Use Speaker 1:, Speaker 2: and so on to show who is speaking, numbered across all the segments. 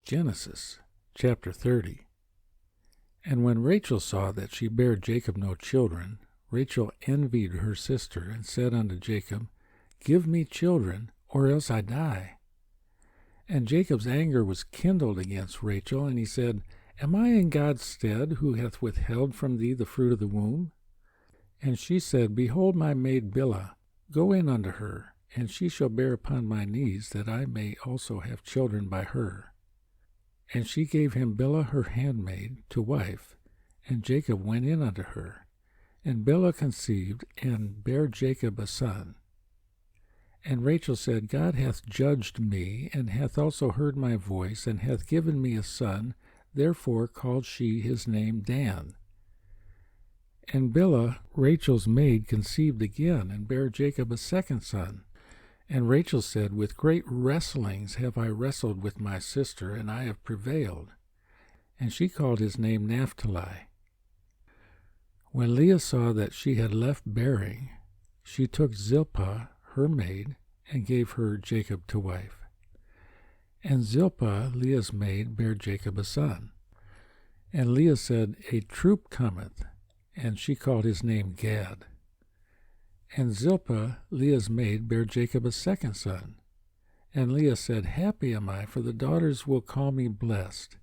Speaker 1: Genesis chapter 30. And when Rachel saw that she bare Jacob no children, Rachel envied her sister, and said unto Jacob, Give me children, or else I die. And Jacob's anger was kindled against Rachel, and he said, Am I in God's stead, who hath withheld from thee the fruit of the womb? And she said, Behold my maid Bilhah, go in unto her, and she shall bear upon my knees, that I may also have children by her. And she gave him Bilhah her handmaid to wife, and Jacob went in unto her. And Bilhah conceived, and bare Jacob a son. And Rachel said, God hath judged me, and hath also heard my voice, and hath given me a son. Therefore called she his name Dan. And Bilhah, Rachel's maid, conceived again, and bare Jacob a second son. And Rachel said, With great wrestlings have I wrestled with my sister, and I have prevailed. And she called his name Naphtali. When Leah saw that she had left bearing, she took Zilpah, her maid, and gave her Jacob to wife. And Zilpah, Leah's maid, bare Jacob a son. And Leah said, A troop cometh, and she called his name Gad. And Zilpah, Leah's maid, bare Jacob a second son. And Leah said, Happy am I, for the daughters will call me blessed.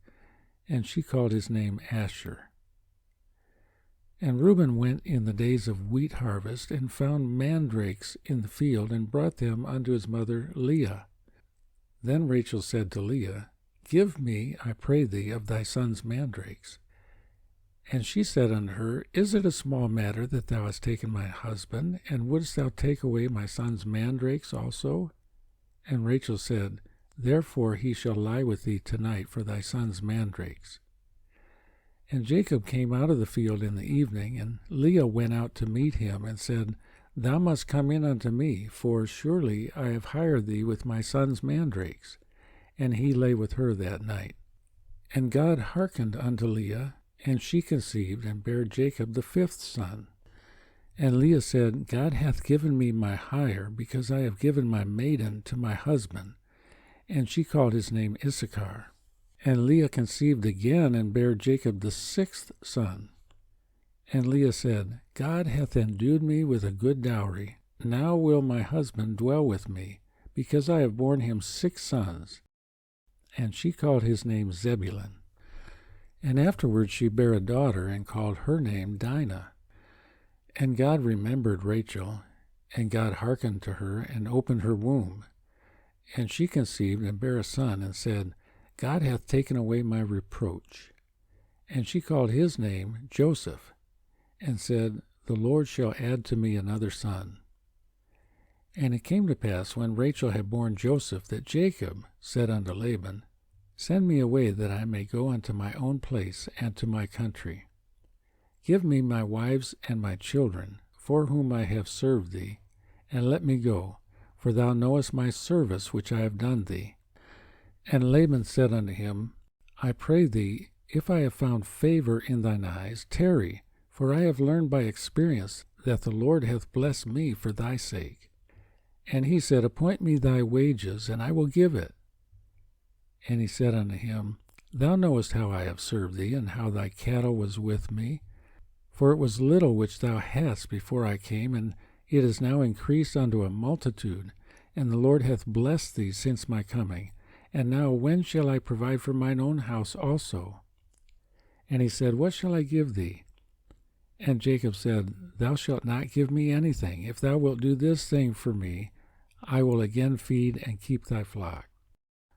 Speaker 1: And she called his name Asher. And Reuben went in the days of wheat harvest, and found mandrakes in the field, and brought them unto his mother Leah. Then Rachel said to Leah, Give me, I pray thee, of thy son's mandrakes. And she said unto her, Is it a small matter that thou hast taken my husband, and wouldst thou take away my son's mandrakes also? And Rachel said, Therefore he shall lie with thee tonight for thy son's mandrakes. And Jacob came out of the field in the evening, and Leah went out to meet him, and said, Thou must come in unto me, for surely I have hired thee with my son's mandrakes. And he lay with her that night. And God hearkened unto Leah, and she conceived, and bare Jacob the fifth son. And Leah said, God hath given me my hire, because I have given my maiden to my husband. And she called his name Issachar. And Leah conceived again, and bare Jacob the sixth son. And Leah said, God hath endued me with a good dowry. Now will my husband dwell with me, because I have borne him 6 sons. And she called his name Zebulun. And afterward she bare a daughter, and called her name Dinah. And God remembered Rachel, and God hearkened to her, and opened her womb. And she conceived, and bare a son, and said, God hath taken away my reproach. And she called his name Joseph, and said, The Lord shall add to me another son. And it came to pass, when Rachel had borne Joseph, that Jacob said unto Laban, Send me away, that I may go unto my own place and to my country. Give me my wives and my children, for whom I have served thee, and let me go, for thou knowest my service which I have done thee. And Laban said unto him, I pray thee, if I have found favor in thine eyes, tarry, for I have learned by experience that the Lord hath blessed me for thy sake. And he said, Appoint me thy wages, and I will give it. And he said unto him, Thou knowest how I have served thee, and how thy cattle was with me. For it was little which thou hadst before I came, and it is now increased unto a multitude. And the Lord hath blessed thee since my coming. And now when shall I provide for mine own house also? And he said, What shall I give thee? And Jacob said, Thou shalt not give me anything. If thou wilt do this thing for me, I will again feed and keep thy flock.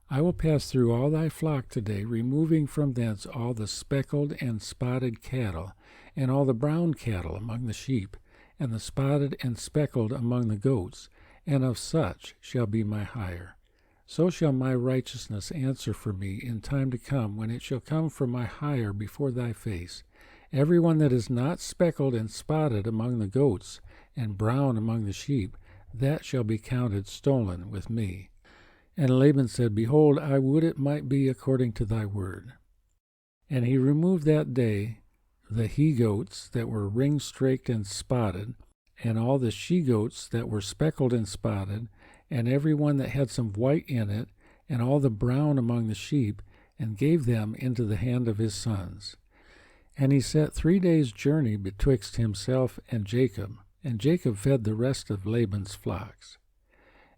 Speaker 1: I will pass through all thy flock today, removing from thence all the speckled and spotted cattle, and all the brown cattle among the sheep, and the spotted and speckled among the goats, and of such shall be my hire. So shall my righteousness answer for me in time to come, when it shall come for my hire before thy face. Every one that is not speckled and spotted among the goats, and brown among the sheep, that shall be counted stolen with me. And Laban said, Behold, I would it might be according to thy word. And he removed that day the he-goats that were ring-straked and spotted, and all the she-goats that were speckled and spotted, and every one that had some white in it, and all the brown among the sheep, and gave them into the hand of his sons. And he set 3 days' journey betwixt himself and Jacob fed the rest of Laban's flocks.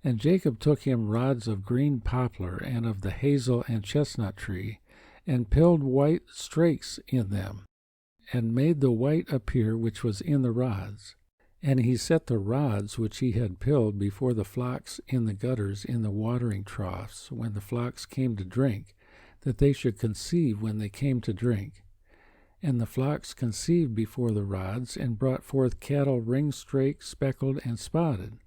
Speaker 1: And Jacob took him rods of green poplar and of the hazel and chestnut tree, and pilled white strakes in them, and made the white appear which was in the rods. And he set the rods which he had pilled before the flocks in the gutters in the watering troughs when the flocks came to drink, that they should conceive when they came to drink. And the flocks conceived before the rods, and brought forth cattle ring-straked, speckled, and spotted.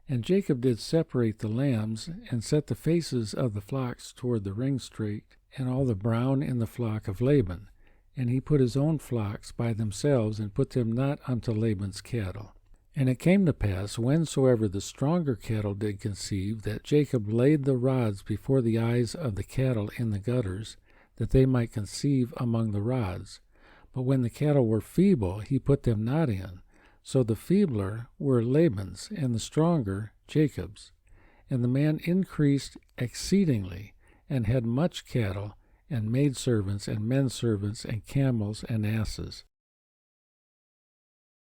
Speaker 1: And Jacob did separate the lambs, and set the faces of the flocks toward the ring-straked, and all the brown in the flock of Laban. And he put his own flocks by themselves, and put them not unto Laban's cattle. And it came to pass, whensoever the stronger cattle did conceive, that Jacob laid the rods before the eyes of the cattle in the gutters, that they might conceive among the rods. But when the cattle were feeble, he put them not in. So the feebler were Laban's, and the stronger Jacob's. And the man increased exceedingly, and had much cattle, and maidservants, and menservants, and camels, and asses.